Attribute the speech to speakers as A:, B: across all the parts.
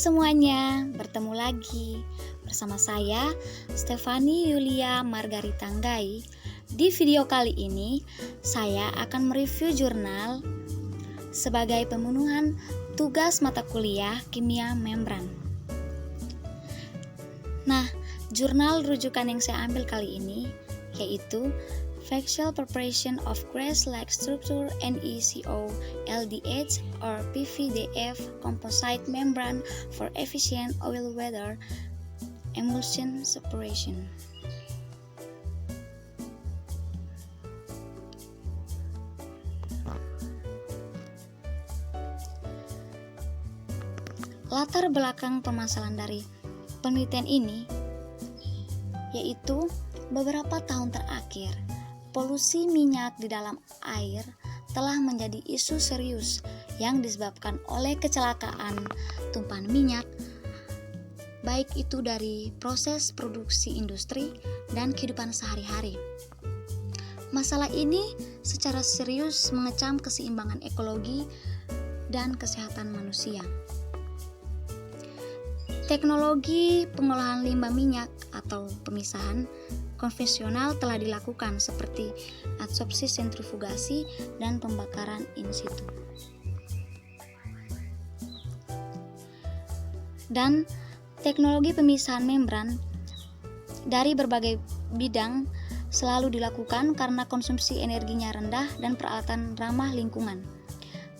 A: semuanya, bertemu lagi bersama saya Stefani Yulia Margarita Anggai. Di video kali ini saya akan mereview jurnal sebagai pemenuhan tugas mata kuliah kimia membran. Nah, jurnal rujukan yang saya ambil kali ini yaitu Facial Preparation of Grace-like Structure NeCO LDH or PVDF Composite Membrane for Efficient Oil-Weather Emulsion Separation. Latar belakang permasalahan dari penelitian ini yaitu beberapa tahun terakhir polusi minyak di dalam air telah menjadi isu serius yang disebabkan oleh kecelakaan tumpahan minyak, baik itu dari proses produksi industri dan kehidupan sehari-hari. Masalah ini secara serius mengecam keseimbangan ekologi dan kesehatan manusia. Teknologi pengolahan limbah minyak atau pemisahan konvensional telah dilakukan seperti adsorpsi sentrifugasi dan pembakaran in situ. Dan teknologi pemisahan membran dari berbagai bidang selalu dilakukan karena konsumsi energinya rendah dan peralatan ramah lingkungan.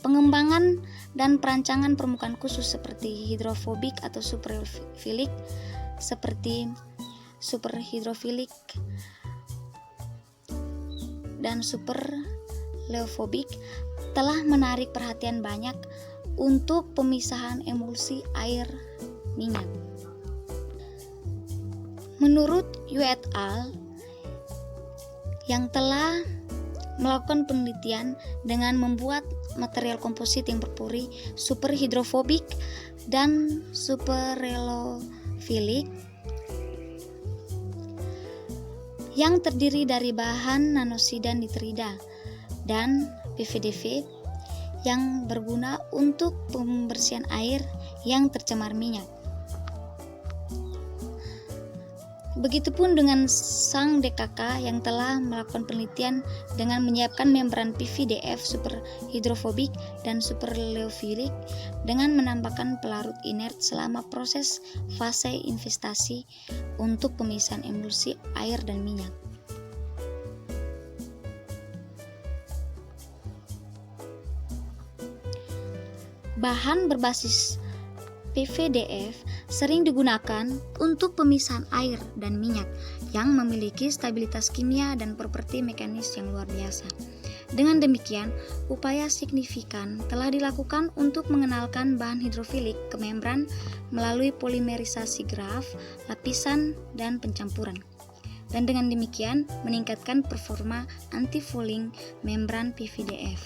A: Pengembangan dan perancangan permukaan khusus seperti hidrofobik atau superfilik seperti superhidrofilik dan superleofobik telah menarik perhatian banyak untuk pemisahan emulsi air minyak. Menurut Yu et al. Yang telah melakukan penelitian dengan membuat material komposit yang berpori superhidrofobik dan superleofilik yang terdiri dari bahan nanosida nitrida dan PVDF yang berguna untuk pembersihan air yang tercemar minyak. Begitupun dengan sang DKK yang telah melakukan penelitian dengan menyiapkan membran PVDF superhidrofobik dan superleofilik dengan menambahkan pelarut inert selama proses fase investasi untuk pemisahan emulsi air dan minyak. Bahan berbasis PVDF sering digunakan untuk pemisahan air dan minyak yang memiliki stabilitas kimia dan properti mekanis yang luar biasa. Dengan demikian, upaya signifikan telah dilakukan untuk mengenalkan bahan hidrofilik ke membran melalui polimerisasi graf, lapisan, dan pencampuran. Dan dengan demikian meningkatkan performa anti-fouling membran PVDF.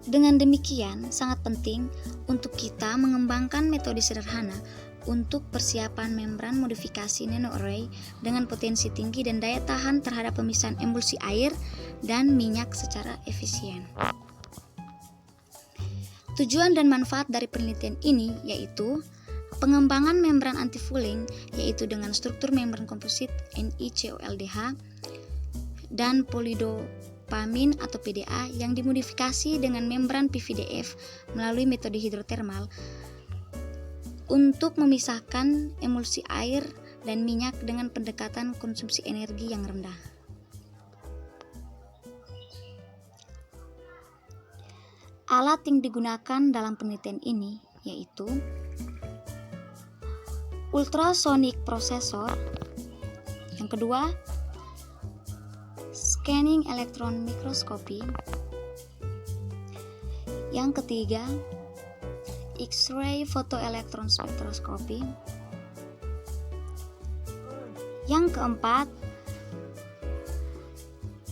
A: Dengan demikian, sangat penting untuk kita mengembangkan metode sederhana untuk persiapan membran modifikasi nanoarray dengan potensi tinggi dan daya tahan terhadap pemisahan emulsi air dan minyak secara efisien. Tujuan dan manfaat dari penelitian ini yaitu pengembangan membran anti-fouling yaitu dengan struktur membran komposit NeCO-LDH dan polidopamin atau PDA yang dimodifikasi dengan membran PVDF melalui metode hidrotermal untuk memisahkan emulsi air dan minyak dengan pendekatan konsumsi energi yang rendah. Alat yang digunakan dalam penelitian ini yaitu ultrasonic processor, yang kedua scanning electron microscopy, yang ketiga X-ray photoelectron spectroscopy, yang keempat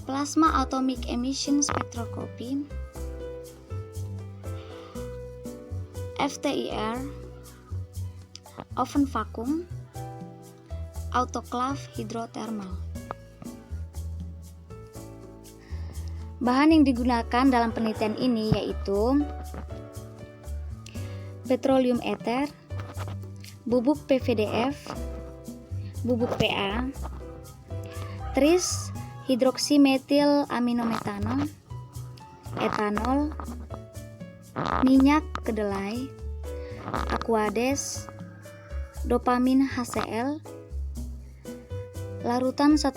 A: plasma atomic emission spectroscopy, FTIR, oven vacuum, autoclave hidrotermal. Bahan yang digunakan dalam penelitian ini yaitu petroleum ether, bubuk PVDF, bubuk PA, tris hidroksimetil aminometano, etanol, minyak kedelai, aquades, dopamin HCl, larutan 1,2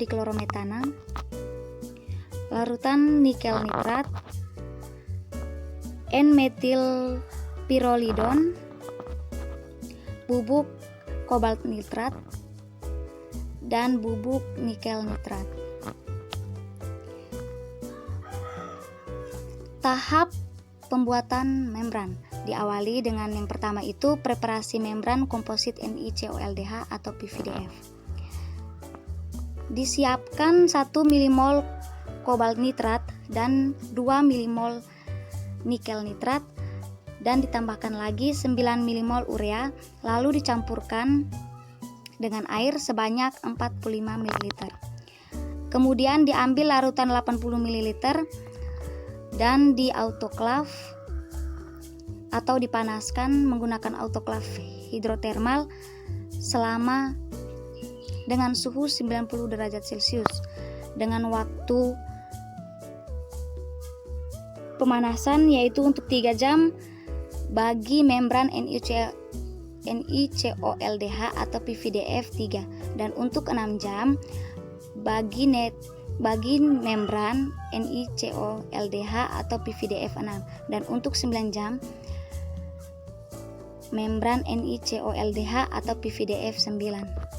A: diklorometana, larutan nikel nitrat, N-metil pirolidon, bubuk kobalt nitrat, dan bubuk nikel nitrat. Tahap pembuatan membran diawali dengan yang pertama itu preparasi membran komposit NiCoLDH atau PVDF. Disiapkan 1 milimol kobalt nitrat dan 2 milimol nikel nitrat dan ditambahkan lagi 9 milimol urea, lalu dicampurkan dengan air sebanyak 45 ml. Kemudian diambil larutan 80 ml dan di autoklaf atau dipanaskan menggunakan autoklaf hidrotermal selama dengan suhu 90 derajat Celcius dengan waktu pemanasan yaitu untuk 3 jam bagi membran NiCoLDH atau PVDF 3 dan untuk 6 jam bagi membran NiCoLDH atau PVDF 6 dan untuk 9 jam membran NiCoLDH atau PVDF 9.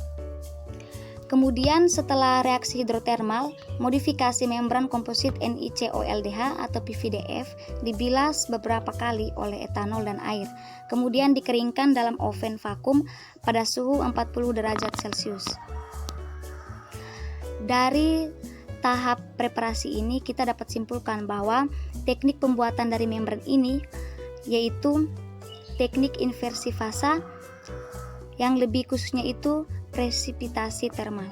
A: Kemudian setelah reaksi hidrotermal, modifikasi membran komposit NiCoLDH atau PVDF dibilas beberapa kali oleh etanol dan air. Kemudian dikeringkan dalam oven vakum pada suhu 40 derajat Celcius. Dari tahap preparasi ini kita dapat simpulkan bahwa teknik pembuatan dari membran ini yaitu teknik inversi fasa yang lebih khususnya itu presipitasi termal.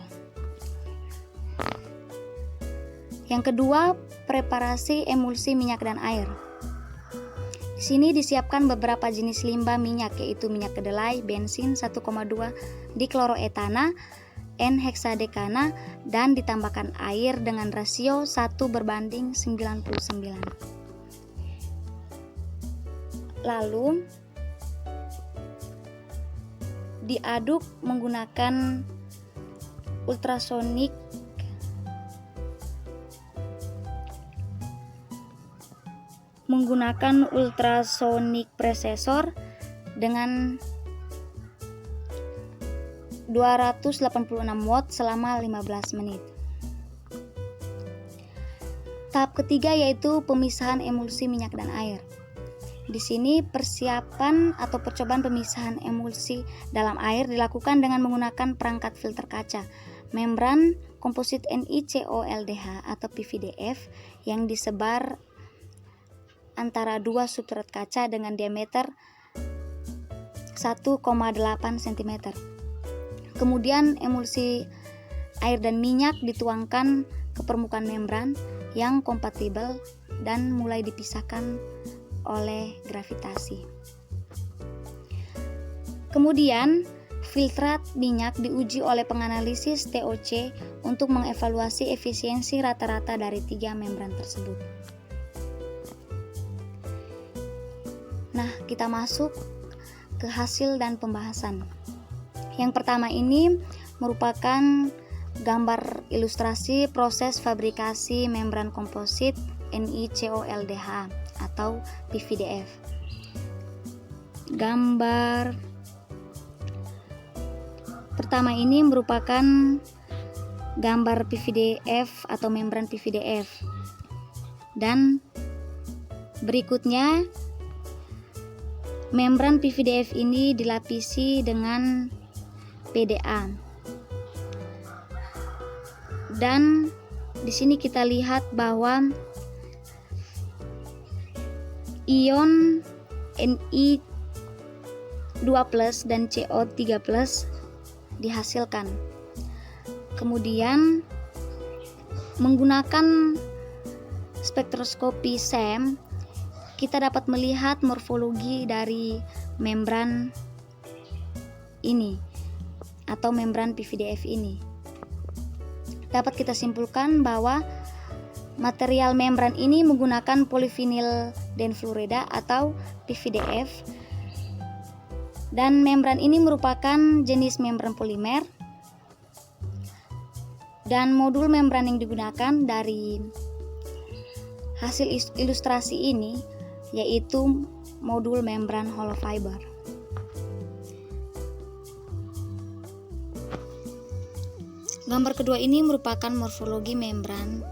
A: Yang kedua, preparasi emulsi minyak dan air. Di sini disiapkan beberapa jenis limbah minyak yaitu minyak kedelai, bensin 1,2 dikloroetana, N-heksadekana dan ditambahkan air dengan rasio 1:99. Lalu diaduk menggunakan ultrasonik presesor dengan 286 watt selama 15 menit. Tahap ketiga yaitu pemisahan emulsi minyak dan air. Di sini persiapan atau percobaan pemisahan emulsi dalam air dilakukan dengan menggunakan perangkat filter kaca, membran komposit NiCoLDH atau PVDF yang disebar antara dua substrat kaca dengan diameter 1,8 cm. Kemudian emulsi air dan minyak dituangkan ke permukaan membran yang kompatibel dan mulai dipisahkan oleh gravitasi. Kemudian filtrat minyak diuji oleh penganalisis TOC untuk mengevaluasi efisiensi rata-rata dari 3 membran tersebut. Nah, kita masuk ke hasil dan pembahasan. Yang pertama ini merupakan gambar ilustrasi proses fabrikasi membran komposit NiCoLDH atau PVDF. Gambar pertama ini merupakan gambar PVDF atau membran PVDF. Dan berikutnya membran PVDF ini dilapisi dengan PDA. Dan di sini kita lihat bahwa ion Ni2+ dan CO3+ dihasilkan. Kemudian menggunakan spektroskopi SEM kita dapat melihat morfologi dari membran ini atau membran PVDF ini. Dapat kita simpulkan bahwa material membran ini menggunakan polyvinyl denfluorida atau PVDF, dan membran ini merupakan jenis membran polimer, dan modul membran yang digunakan dari hasil ilustrasi ini yaitu modul membran hollow fiber. Gambar kedua ini merupakan morfologi membran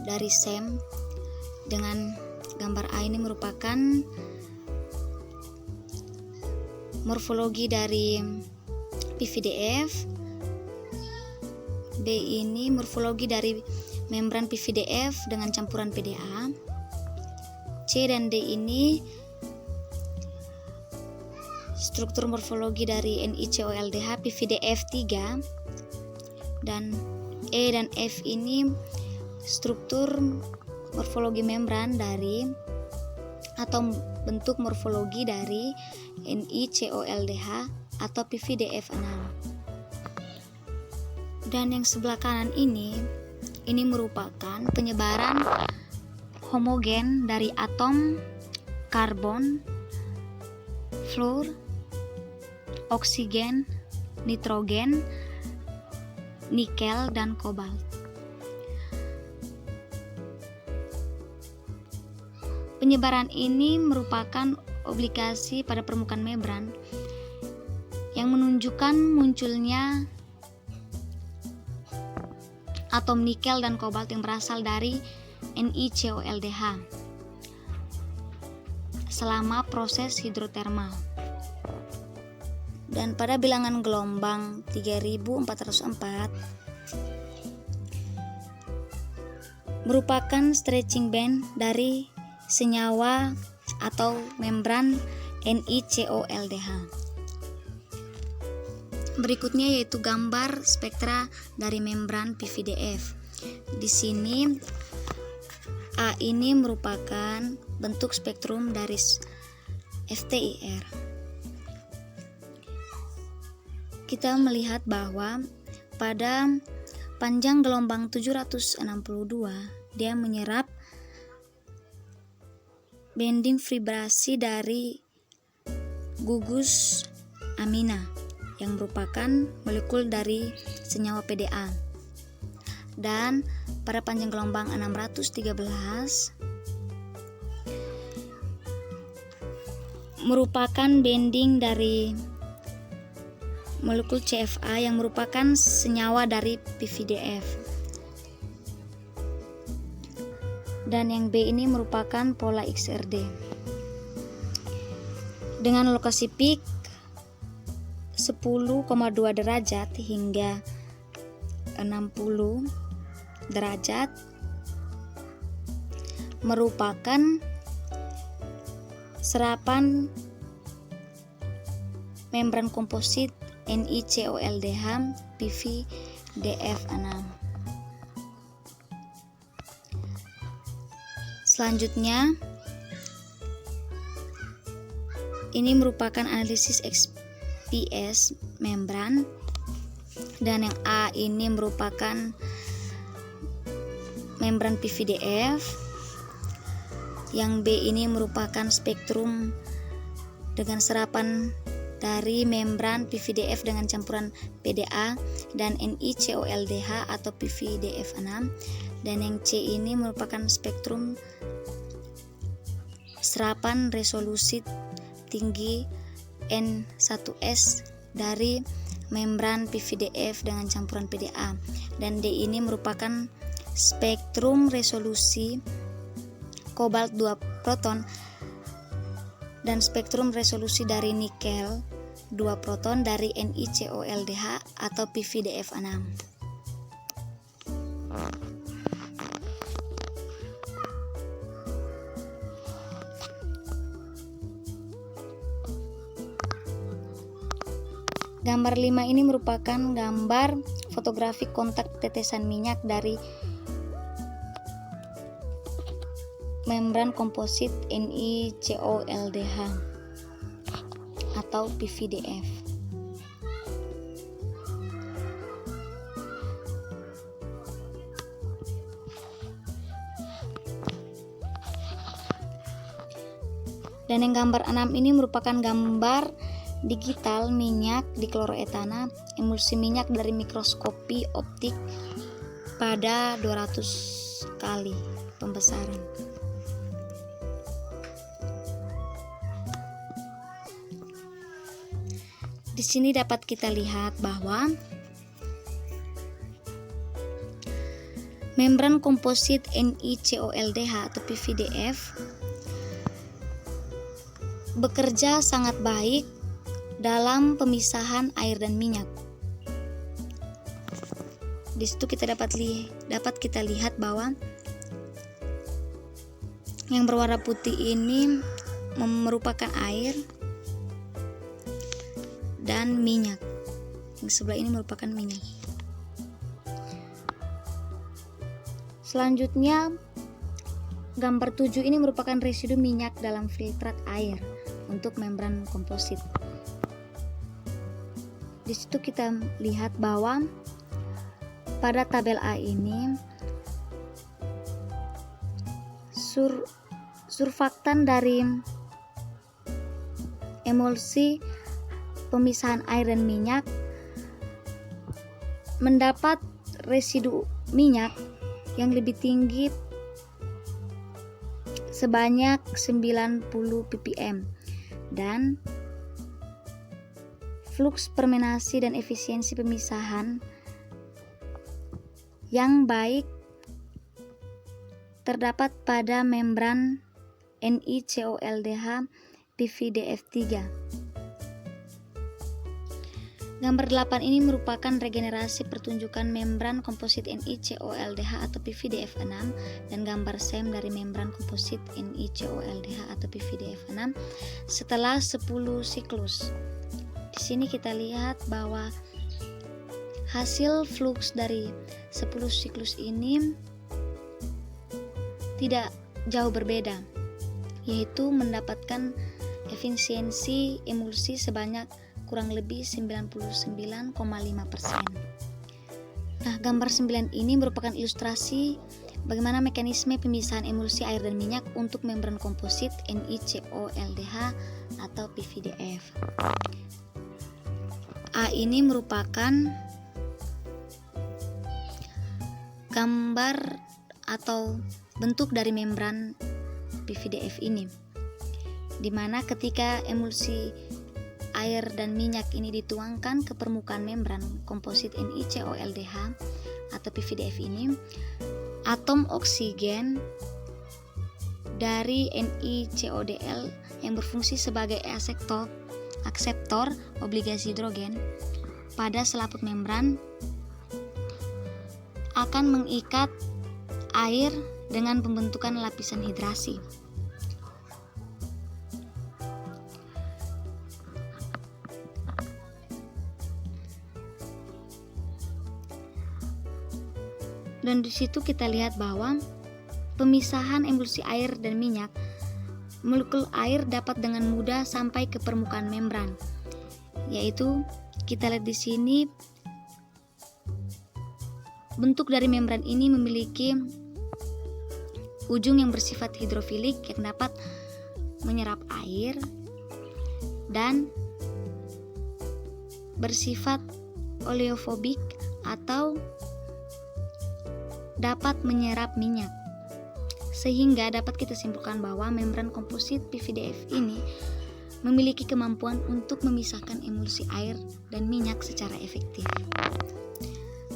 A: dari SEM, dengan gambar A ini merupakan morfologi dari PVDF, B ini morfologi dari membran PVDF dengan campuran PDA, C dan D ini struktur morfologi dari NiCOLDH PVDF 3, dan E dan F ini struktur morfologi membran dari atau bentuk morfologi dari NiCOLDH atau PVDF 6. Dan yang sebelah kanan ini merupakan penyebaran homogen dari atom karbon, fluor, oksigen, nitrogen, nikel, dan kobalt. Penyebaran ini merupakan obligasi pada permukaan membran yang menunjukkan munculnya atom nikel dan kobalt yang berasal dari NiCOLDH selama proses hidrotermal. Dan pada bilangan gelombang 3404 merupakan stretching band dari senyawa atau membran NiCOLDH. Berikutnya yaitu gambar spektra dari membran PVDF. Di sini A ini merupakan bentuk spektrum dari FTIR. Kita melihat bahwa pada panjang gelombang 762 dia menyerap bending vibrasi dari gugus amina yang merupakan molekul dari senyawa PDA. Dan pada panjang gelombang 613 merupakan bending dari molekul CFA yang merupakan senyawa dari PVDF. Dan yang B ini merupakan pola XRD. Dengan lokasi peak 10,2 derajat hingga 60 derajat merupakan serapan membran komposit NiCOLDH PVDF6. Selanjutnya ini merupakan analisis XPS membran, dan yang A ini merupakan membran PVDF, yang B ini merupakan spektrum dengan serapan dari membran PVDF dengan campuran PDA dan NiCOLDH atau PVDF6, dan yang C ini merupakan spektrum serapan resolusi tinggi N1S dari membran PVDF dengan campuran PDA, dan D ini merupakan spektrum resolusi kobalt 2 proton dan spektrum resolusi dari nikel 2 proton dari NiCOLDH atau PVDF6. Gambar 5 ini merupakan gambar fotografi kontak tetesan minyak dari membran komposit NiCoLDH atau PVDF. Dan yang gambar 6 ini merupakan gambar digital minyak dikloroetana, emulsi minyak dari mikroskopi optik pada 200 kali pembesaran. Di sini dapat kita lihat bahwa membran komposit NiCoLDH atau PVDF bekerja sangat baik dalam pemisahan air dan minyak. Di situ kita dapat kita lihat bahwa yang berwarna putih ini merupakan air dan minyak. Yang sebelah ini merupakan minyak. Selanjutnya gambar 7 ini merupakan residu minyak dalam filtrat air untuk membran komposit. Di situ kita lihat bahwa pada tabel A ini surfaktan dari emulsi pemisahan air dan minyak mendapat residu minyak yang lebih tinggi sebanyak 90 ppm dan fluks permenasi dan efisiensi pemisahan yang baik terdapat pada membran NiCoLDH PVDF3. Gambar 8 ini merupakan regenerasi pertunjukan membran komposit NiCoLDH atau PVDF6 dan gambar SEM dari membran komposit NiCoLDH atau PVDF6 setelah 10 siklus. Di sini kita lihat bahwa hasil fluks dari 10 siklus ini tidak jauh berbeda, yaitu mendapatkan efisiensi emulsi sebanyak kurang lebih 99,5%. Nah, gambar 9 ini merupakan ilustrasi bagaimana mekanisme pemisahan emulsi air dan minyak untuk membran komposit NiCoLDH atau PVDF. A ini merupakan gambar atau bentuk dari membran PVDF ini, di mana ketika emulsi air dan minyak ini dituangkan ke permukaan membran komposit NiCoLDH atau PVDF ini, atom oksigen dari NiCoDl yang berfungsi sebagai akseptor obligasi hidrogen pada selaput membran akan mengikat air dengan pembentukan lapisan hidrasi. Dan di situ kita lihat bahwa pemisahan emulsi air dan minyak, molekul air dapat dengan mudah sampai ke permukaan membran. Yaitu kita lihat di sini bentuk dari membran ini memiliki ujung yang bersifat hidrofilik yang dapat menyerap air dan bersifat oleofobik atau dapat menyerap minyak, sehingga dapat kita simpulkan bahwa membran komposit PVDF ini memiliki kemampuan untuk memisahkan emulsi air dan minyak secara efektif.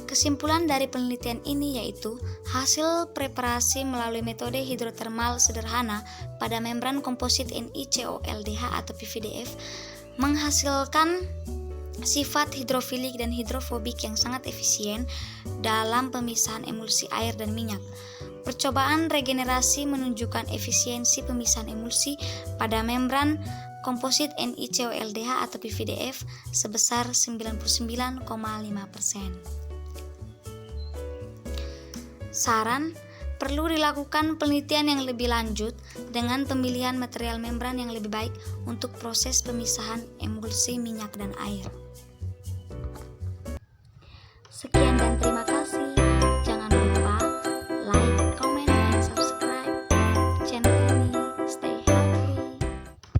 A: Kesimpulan dari penelitian ini yaitu hasil preparasi melalui metode hidrotermal sederhana pada membran komposit NiCoLDH atau PVDF menghasilkan sifat hidrofilik dan hidrofobik yang sangat efisien dalam pemisahan emulsi air dan minyak. Percobaan regenerasi menunjukkan efisiensi pemisahan emulsi pada membran komposit NiCoLDH atau PVDF sebesar 99,5%. Saran, Perlu dilakukan penelitian yang lebih lanjut dengan pemilihan material membran yang lebih baik untuk proses pemisahan emulsi minyak dan air. Sekian dan terima kasih.